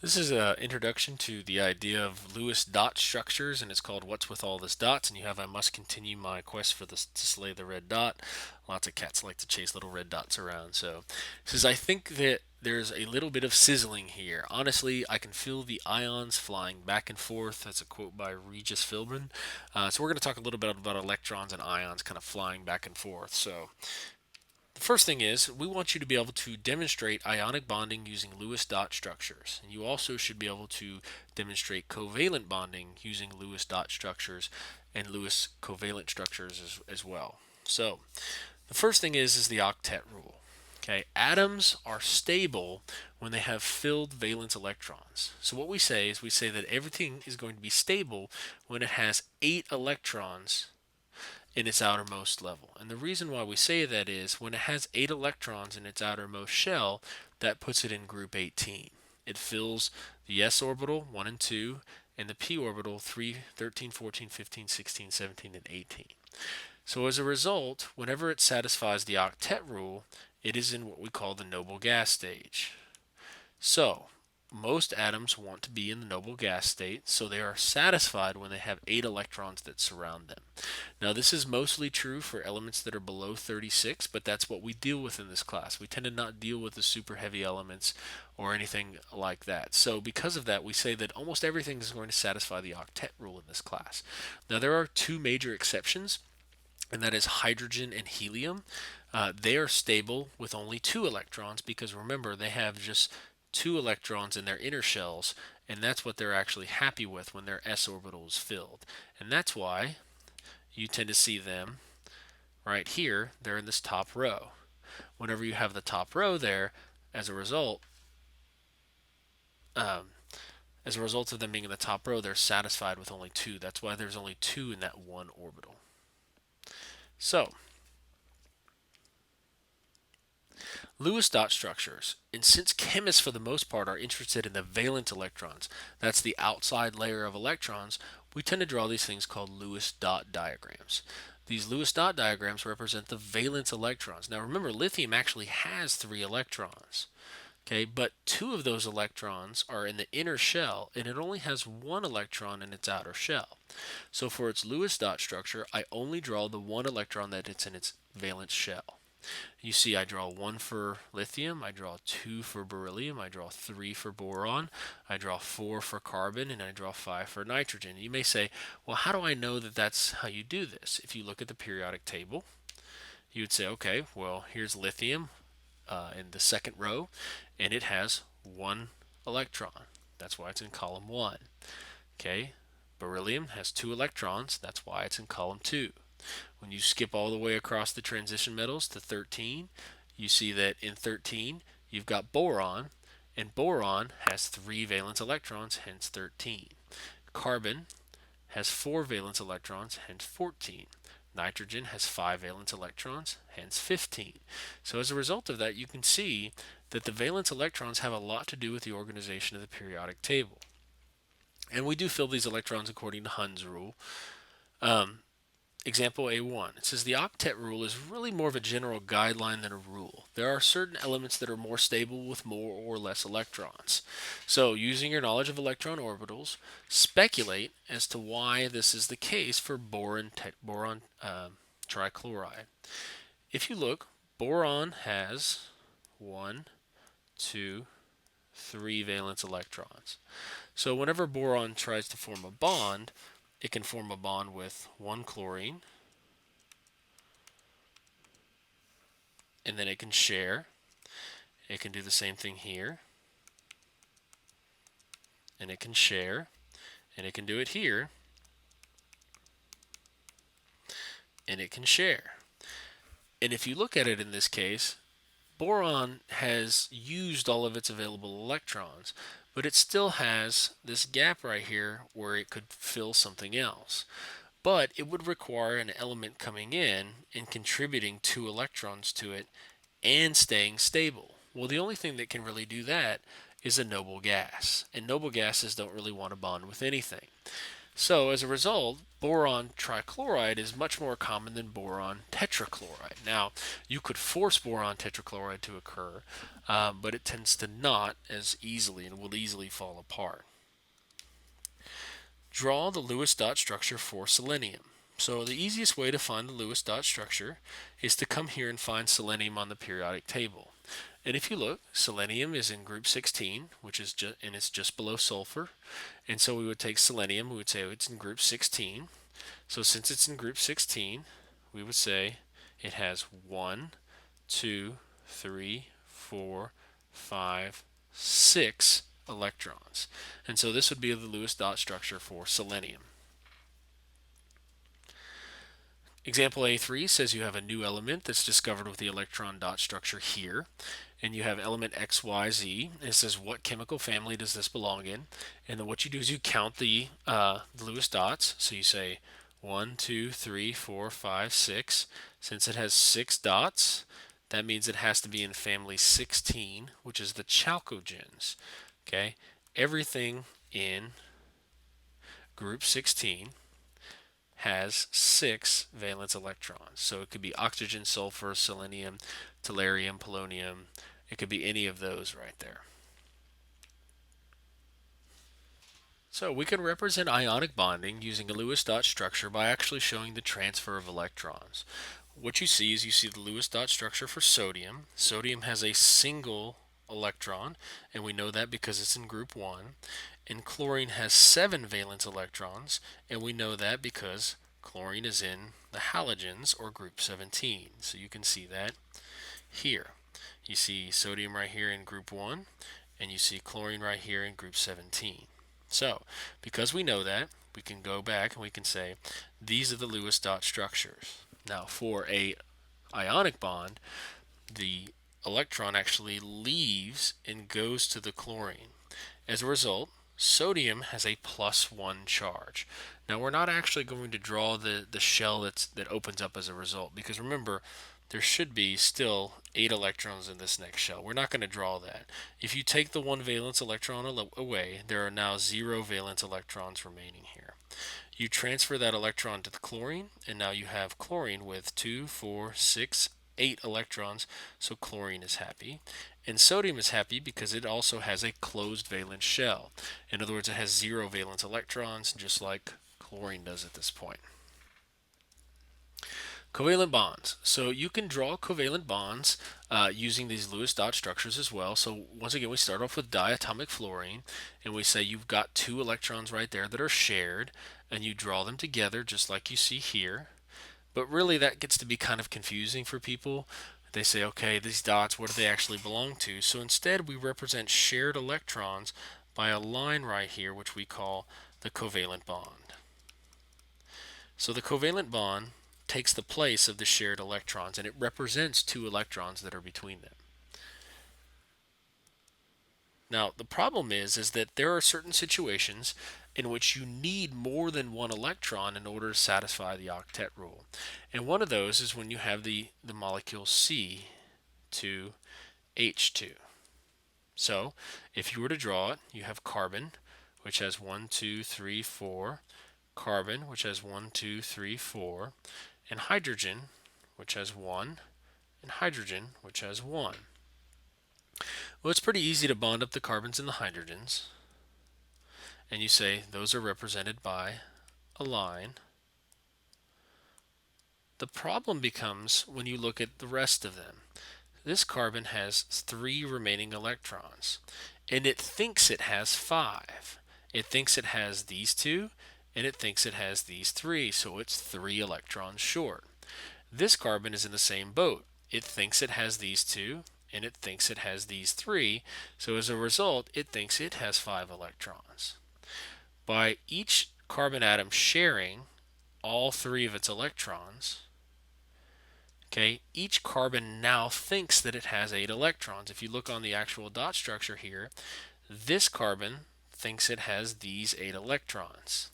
This is an introduction to the idea of Lewis dot structures, and it's called What's with All This Dots? And you have I must continue my quest for this to slay the red dot. Lots of cats like to chase little red dots around. So it says I think that there's a little bit of sizzling here. Honestly, I can feel the ions flying back and forth. That's a quote by Regis Philbin. So we're going to talk a little bit about electrons and ions kind of flying back and forth. So the first thing is we want you to be able to demonstrate ionic bonding using Lewis dot structures. And you also should be able to demonstrate covalent bonding using Lewis dot structures and Lewis covalent structures as well. So the first thing is the octet rule. Okay, atoms are stable when they have filled valence electrons. So what we say is we say that everything is going to be stable when it has 8 electrons in its outermost level. And the reason why we say that is when it has 8 electrons in its outermost shell, that puts it in group 18. It fills the s orbital 1 and 2 and the p orbital 3, 13, 14, 15, 16, 17, and 18. So as a result, whenever it satisfies the octet rule, it is in what we call the noble gas stage. So most atoms want to be in the noble gas state, so they are satisfied when they have 8 electrons that surround them. Now, this is mostly true for elements that are below 36, but that's what we deal with in this class. We tend to not deal with the super heavy elements or anything like that. So, because of that, we say that almost everything is going to satisfy the octet rule in this class. Now, there are two major exceptions, and that is hydrogen and helium. They are stable with only 2 electrons because remember, they have just 2 electrons in their inner shells, and that's what they're actually happy with when their s orbital is filled. And that's why you tend to see them right here. They're in this top row. Whenever you have the top row there, as a result, um, as a result of them being in the top row, they're satisfied with only 2. That's why there's only 2 in that one orbital. So, Lewis dot structures. And since chemists for the most part are interested in the valence electrons, that's the outside layer of electrons, we tend to draw these things called Lewis dot diagrams. These Lewis dot diagrams represent the valence electrons. Now remember, lithium actually has 3 electrons. Okay, but 2 of those electrons are in the inner shell, and it only has 1 electron in its outer shell. So for its Lewis dot structure, I only draw the 1 electron that it's in its valence shell. You see, I draw 1 for lithium, I draw 2 for beryllium, I draw 3 for boron, I draw 4 for carbon, and I draw 5 for nitrogen. You may say, well, how do I know that that's how you do this? If you look at the periodic table, you would say, okay, well, here's lithium in the second row, and it has 1 electron. That's why it's in column 1. Okay, beryllium has 2 electrons. That's why it's in column 2. When you skip all the way across the transition metals to 13, you see that in 13 you've got boron, and boron has 3 valence electrons, hence 13. Carbon has 4 valence electrons, hence 14. Nitrogen has 5 valence electrons, hence 15. So as a result of that, you can see that the valence electrons have a lot to do with the organization of the periodic table. And we do fill these electrons according to Hund's rule. Example A1. It says the octet rule is really more of a general guideline than a rule. There are certain elements that are more stable with more or less electrons. So, using your knowledge of electron orbitals, speculate as to why this is the case for boron trichloride. If you look, boron has 1, 2, 3 valence electrons. So, whenever boron tries to form a bond, it can form a bond with 1 chlorine, and then it can share. It can do the same thing here, and it can share, and it can do it here, and it can share. And if you look at it in this case, boron has used all of its available electrons, but it still has this gap right here where it could fill something else. But it would require an element coming in and contributing 2 electrons to it and staying stable. Well, the only thing that can really do that is a noble gas, and noble gases don't really want to bond with anything. So as a result, boron trichloride is much more common than boron tetrachloride. Now, you could force boron tetrachloride to occur, but it tends to not as easily and will easily fall apart. Draw the Lewis dot structure for selenium. So the easiest way to find the Lewis dot structure is to come here and find selenium on the periodic table. And if you look, selenium is in group 16, which is and it's just below sulfur. And so we would take selenium, we would say it's in group 16. So since it's in group 16, we would say it has 1, 2, 3, 4, 5, 6 electrons. And so this would be the Lewis dot structure for selenium. Example A3 says you have a new element that's discovered with the electron dot structure here, and you have element XYZ, and it says what chemical family does this belong in, and then what you do is you count the Lewis dots, so you say 1, 2, 3, 4, 5, 6. Since it has 6 dots, that means it has to be in family 16, which is the chalcogens. Okay, everything in group 16 has 6 valence electrons. So it could be oxygen, sulfur, selenium, tellurium, polonium. It could be any of those right there. So we can represent ionic bonding using a Lewis dot structure by actually showing the transfer of electrons. What you see is you see the Lewis dot structure for sodium. Sodium has a single electron, and we know that because it's in group 1. And chlorine has 7 valence electrons, and we know that because chlorine is in the halogens, or group 17. So you can see that here. You see sodium right here in group 1, and you see chlorine right here in group 17. So, because we know that, we can go back and we can say these are the Lewis dot structures. Now, for a ionic bond, the electron actually leaves and goes to the chlorine. As a result, sodium has a +1 charge. Now, we're not actually going to draw the shell that opens up as a result, because remember, there should be still 8 electrons in this next shell. We're not going to draw that. If you take the 1 valence electron away, there are now 0 valence electrons remaining here. You transfer that electron to the chlorine, and now you have chlorine with 2, 4, 6, 8 electrons, so chlorine is happy. And sodium is happy because it also has a closed valence shell. In other words, it has 0 valence electrons, just like chlorine does at this point. Covalent bonds. So you can draw covalent bonds using these Lewis dot structures as well. So once again, we start off with diatomic fluorine, and we say you've got 2 electrons right there that are shared, and you draw them together just like you see here. But really that gets to be kind of confusing for people. They say, okay, these dots, what do they actually belong to? So instead we represent shared electrons by a line right here, which we call the covalent bond. So the covalent bond takes the place of the shared electrons, and it represents 2 electrons that are between them. Now, the problem is that there are certain situations in which you need more than 1 electron in order to satisfy the octet rule. And one of those is when you have the molecule C2H2. So, if you were to draw it, you have carbon, which has 1, 2, 3, 4, carbon, which has 1, 2, 3, 4, and hydrogen, which has 1, and hydrogen, which has 1. Well, it's pretty easy to bond up the carbons and the hydrogens, and you say those are represented by a line. The problem becomes when you look at the rest of them. This carbon has 3 remaining electrons, and it thinks it has 5. It thinks it has these 2, and it thinks it has these 3, so it's 3 electrons short. This carbon is in the same boat. It thinks it has these 2, and it thinks it has these 3, so as a result, it thinks it has 5 electrons. By each carbon atom sharing all 3 of its electrons, okay, each carbon now thinks that it has 8 electrons. If you look on the actual dot structure here, this carbon thinks it has these 8 electrons.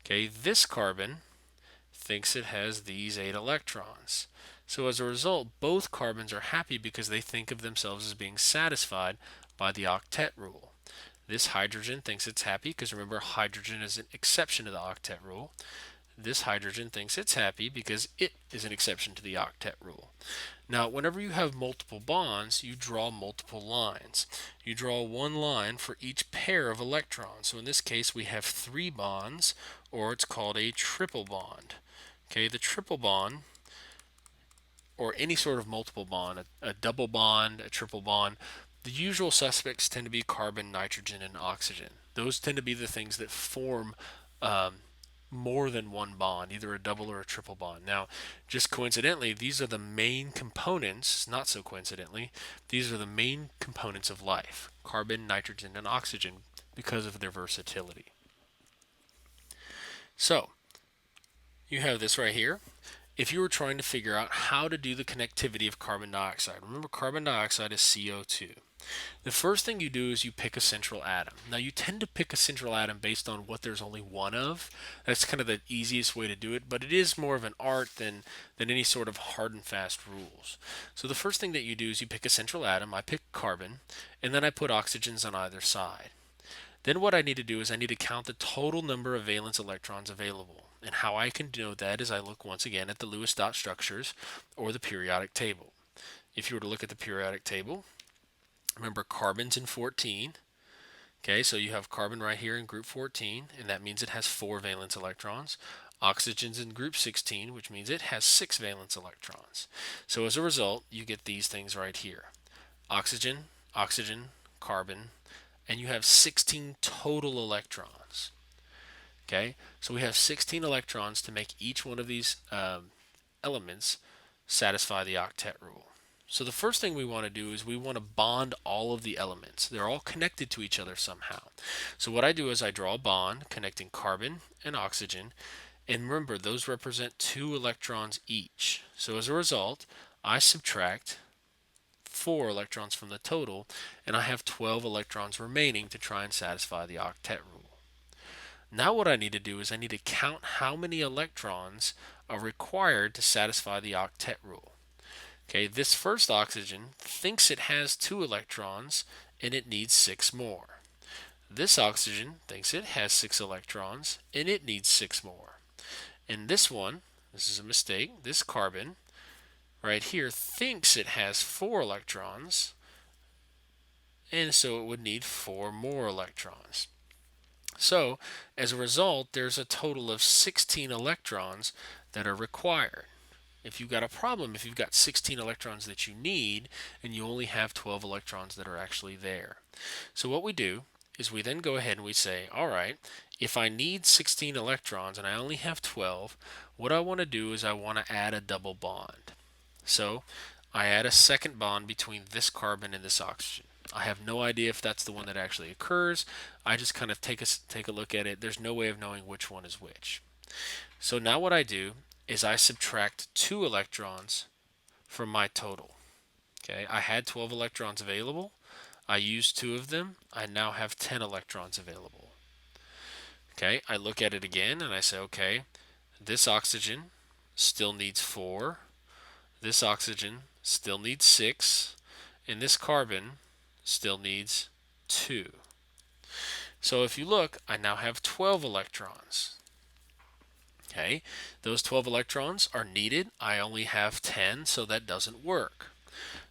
Okay, this carbon thinks it has these 8 electrons. So as a result, both carbons are happy because they think of themselves as being satisfied by the octet rule. This hydrogen thinks it's happy because remember, hydrogen is an exception to the octet rule. this hydrogen thinks it's happy because it is an exception to the octet rule. Now, whenever you have multiple bonds, you draw multiple lines. You draw one line for each pair of electrons. So in this case, we have 3 bonds, or it's called a triple bond. Okay, the triple bond, or any sort of multiple bond, a double bond, a triple bond, the usual suspects tend to be carbon, nitrogen, and oxygen. Those tend to be the things that form um, more than one bond, either a double or a triple bond. Now, just coincidentally, these are the main components, not so coincidentally, these are the main components of life: carbon, nitrogen, and oxygen, because of their versatility. So, you have this right here. If you were trying to figure out how to do the connectivity of carbon dioxide, remember carbon dioxide is CO2. The first thing you do is you pick a central atom. Now, you tend to pick a central atom based on what there's only one of. That's kind of the easiest way to do it, but it is more of an art than any sort of hard and fast rules. So the first thing that you do is you pick a central atom. I pick carbon, and then I put oxygens on either side. Then what I need to do is I need to count the total number of valence electrons available. And how I can know that is I look once again at the Lewis dot structures or the periodic table. If you were to look at the periodic table, remember carbon's in 14. Okay, so you have carbon right here in group 14, and that means it has 4 valence electrons. Oxygen's in group 16, which means it has 6 valence electrons. So as a result, you get these things right here: oxygen, oxygen, carbon, and you have 16 total electrons. Okay, so we have 16 electrons to make each one of these elements satisfy the octet rule. So the first thing we want to do is we want to bond all of the elements. They're all connected to each other somehow. So what I do is I draw a bond connecting carbon and oxygen, and remember, those represent 2 electrons each. So as a result, I subtract 4 electrons from the total, and I have 12 electrons remaining to try and satisfy the octet rule. Now what I need to do is I need to count how many electrons are required to satisfy the octet rule. Okay, this first oxygen thinks it has 2 electrons and it needs 6 more. This oxygen thinks it has 6 electrons and it needs 6 more. And this one, this is a mistake, this carbon right here thinks it has 4 electrons, and so it would need 4 more electrons. So, as a result, there's a total of 16 electrons that are required. If you've got a problem, if you've got 16 electrons that you need, and you only have 12 electrons that are actually there. So what we do is we then go ahead and we say, all right, if I need 16 electrons and I only have 12, what I want to do is I want to add a double bond. So I add a second bond between this carbon and this oxygen. I have no idea if that's the one that actually occurs. I just kind of take a look at it. There's no way of knowing which one is which. So now what I do is I subtract 2 electrons from my total. Okay, I had 12 electrons available. I used 2 of them. I now have 10 electrons available. Okay, I look at it again and I say, okay, this oxygen still needs 4. This oxygen still needs 6. And this carbon still needs 2. So if you look, I now have 12 electrons. Okay, those 12 electrons are needed. I only have 10, so that doesn't work.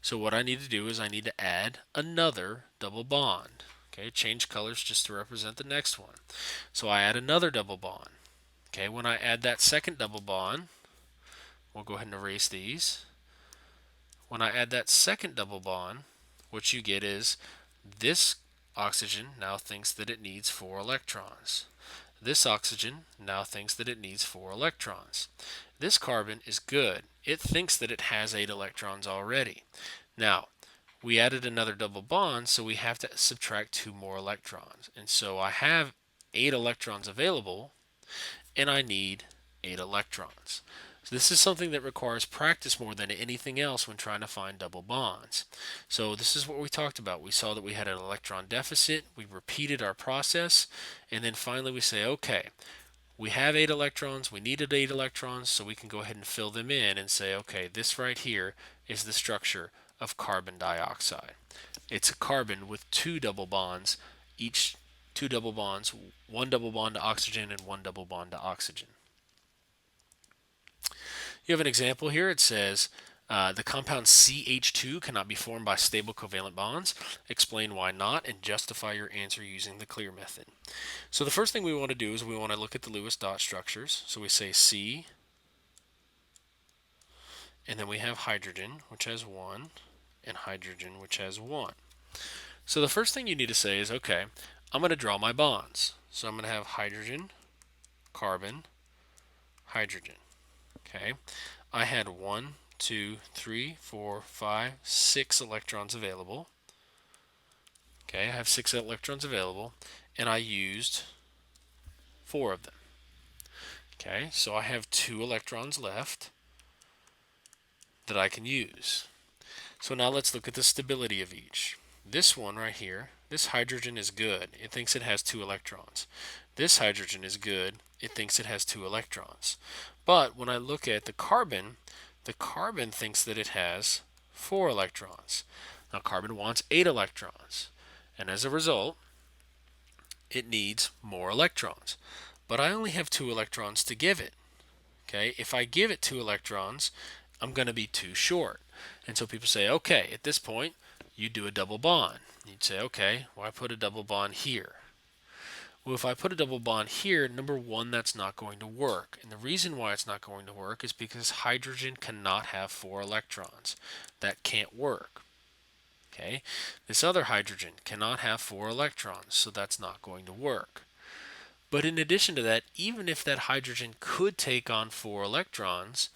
So what I need to do is I need to add another double bond. Okay, change colors just to represent the next one. So I add another double bond. Okay, when I add that second double bond, we'll go ahead and erase these. When I add that second double bond, what you get is this oxygen now thinks that it needs 4 electrons. This oxygen now thinks that it needs 4 electrons. This carbon is good. It thinks that it has 8 electrons already. Now, we added another double bond, so we have to subtract 2 more electrons. And so I have 8 electrons available, and I need 8 electrons. So this is something that requires practice more than anything else when trying to find double bonds. So this is what we talked about. We saw that we had an electron deficit. We repeated our process, and then finally we say, okay, we have 8 electrons, we needed 8 electrons, so we can go ahead and fill them in and say, okay, this right here is the structure of carbon dioxide. It's a carbon with 2 double bonds, each 2 double bonds, 1 double bond to oxygen and 1 double bond to oxygen. You have an example here. It says the compound CH2 cannot be formed by stable covalent bonds. Explain why not and justify your answer using the clear method. So the first thing we want to do is we want to look at the Lewis dot structures. So we say C, and then we have hydrogen, which has 1, and hydrogen, which has 1. So the first thing you need to say is, okay, I'm going to draw my bonds. So I'm going to have hydrogen, carbon, hydrogen. Okay, I had 1, 2, 3, 4, 5, 6 electrons available. Okay, I have 6 electrons available, and I used 4 of them. Okay, so I have 2 electrons left that I can use. So now let's look at the stability of each. This one right here, this hydrogen is good. It thinks it has 2 electrons. This hydrogen is good. It thinks it has 2 electrons. But when I look at the carbon thinks that it has 4 electrons. Now carbon wants 8 electrons. And as a result, it needs more electrons. But I only have 2 electrons to give it. Okay, if I give it 2 electrons, I'm going to be too short. And so people say, okay, at this point, you do a double bond. You'd say, okay, why put a double bond here? Well, if I put a double bond here, number one, that's not going to work. And the reason why it's not going to work is because hydrogen cannot have 4 electrons. That can't work. Okay, this other hydrogen cannot have 4 electrons, so that's not going to work. But in addition to that, even if that hydrogen could take on 4 electrons,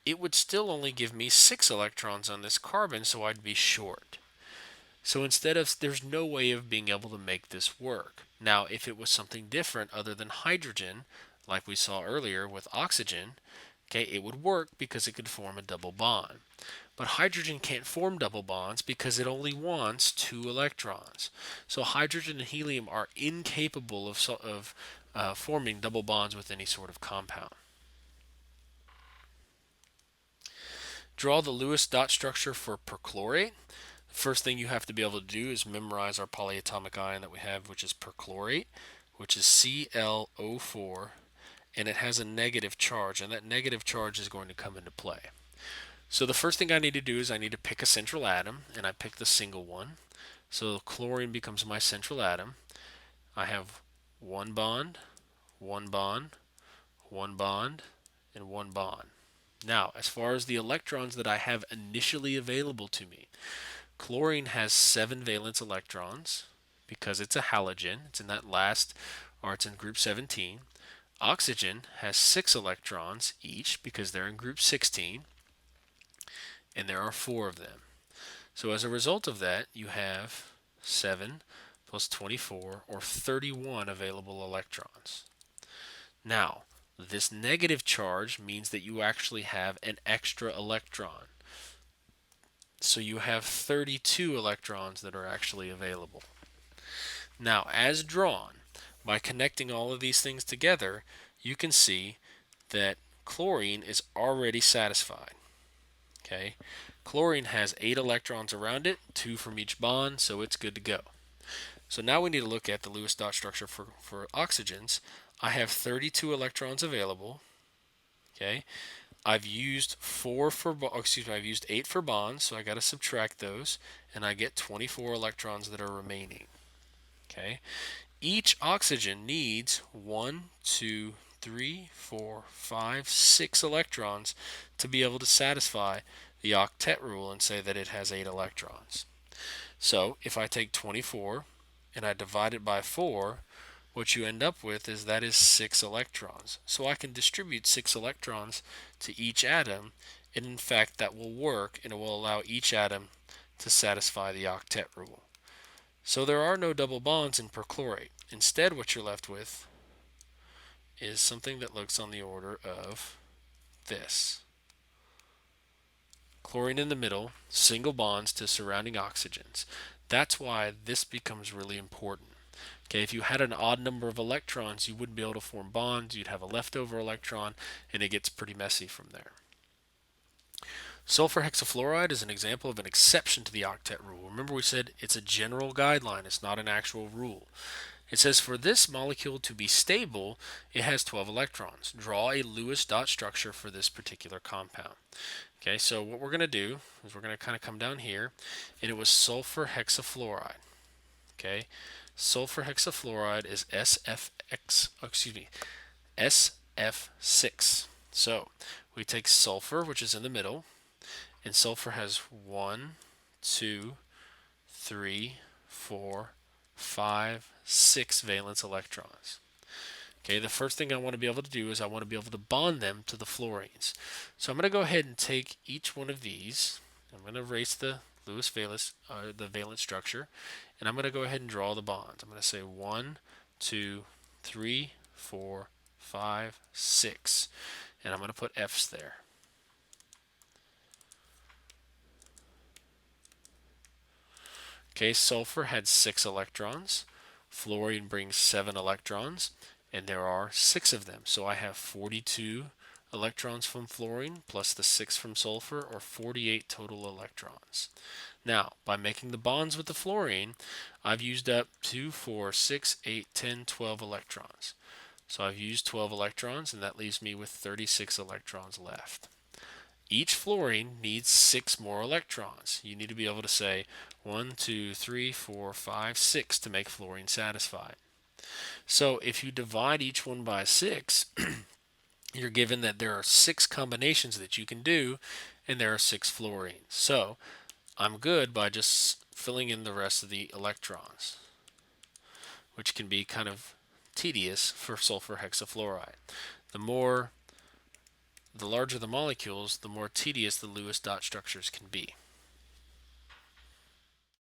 it would still only give me 6 electrons on this carbon, so I'd be short. So there's no way of being able to make this work. Now, if it was something different other than hydrogen, like we saw earlier with oxygen, okay, it would work because it could form a double bond. But hydrogen can't form double bonds because it only wants 2 electrons. So hydrogen and helium are incapable of forming double bonds with any sort of compound. Draw the Lewis dot structure for perchlorate. The first thing you have to be able to do is memorize our polyatomic ion that we have, which is perchlorate, which is Cl(O)4, and it has a negative charge, and that negative charge is going to come into play. So the first thing I need to do is I need to pick a central atom, and I pick the single one. So chlorine becomes my central atom. I have 1 bond, 1 bond, 1 bond, and 1 bond. Now, as far as the electrons that I have initially available to me, chlorine has 7 valence electrons because it's a halogen. It's in that last, or it's in group 17. Oxygen has 6 electrons each because they're in group 16, and there are 4 of them. So as a result of that, you have 7 plus 24, or 31 available electrons. Now, this negative charge means that you actually have an extra electron. So you have 32 electrons that are actually available. Now, as drawn, by connecting all of these things together, you can see that chlorine is already satisfied. Okay, chlorine has 8 electrons around it, 2 from each bond, so it's good to go. So now we need to look at the Lewis dot structure for oxygens. I have 32 electrons available. Okay, I've used 8 for bonds, so I got to subtract those, and I get 24 electrons that are remaining. Okay, each oxygen needs 1, 2, 3, 4, 5, 6 electrons to be able to satisfy the octet rule and say that it has 8 electrons. So if I take 24 and I divide it by 4, what you end up with is that is 6 electrons. So I can distribute 6 electrons to each atom, and in fact that will work, and it will allow each atom to satisfy the octet rule. So there are no double bonds in perchlorate. Instead, what you're left with is something that looks on the order of this. Chlorine in the middle, single bonds to surrounding oxygens. That's why this becomes really important. Okay, if you had an odd number of electrons, you wouldn't be able to form bonds. You'd have a leftover electron, and it gets pretty messy from there. Sulfur hexafluoride is an example of an exception to the octet rule. Remember we said it's a general guideline. It's not an actual rule. It says for this molecule to be stable, it has 12 electrons. Draw a Lewis dot structure for this particular compound. Okay, so what we're going to do is we're going to kind of come down here, and it was sulfur hexafluoride. Okay, sulfur hexafluoride is SF6. So we take sulfur, which is in the middle, and sulfur has 1, 2, 3, 4, 5, 6 valence electrons. Okay, the first thing I want to be able to do is I want to be able to bond them to the fluorines. So I'm going to go ahead and take each one of these. I'm going to erase the the valence structure, and I'm going to go ahead and draw the bonds. I'm going to say 1, 2, 3, 4, 5, 6, and I'm going to put F's there. Okay, sulfur had 6 electrons. Fluorine brings 7 electrons, and there are 6 of them. So I have 42 electrons from fluorine plus the 6 from sulfur, or 48 total electrons. Now, by making the bonds with the fluorine, I've used up 2, 4, 6, 8, 10, 12 electrons. So I've used 12 electrons, and that leaves me with 36 electrons left. Each fluorine needs 6 more electrons. You need to be able to say 1, 2, 3, 4, 5, 6 to make fluorine satisfied. So if you divide each one by 6, you're given that there are 6 combinations that you can do, and there are 6 fluorines. So I'm good by just filling in the rest of the electrons, which can be kind of tedious for sulfur hexafluoride. The larger the molecules, the more tedious the Lewis dot structures can be.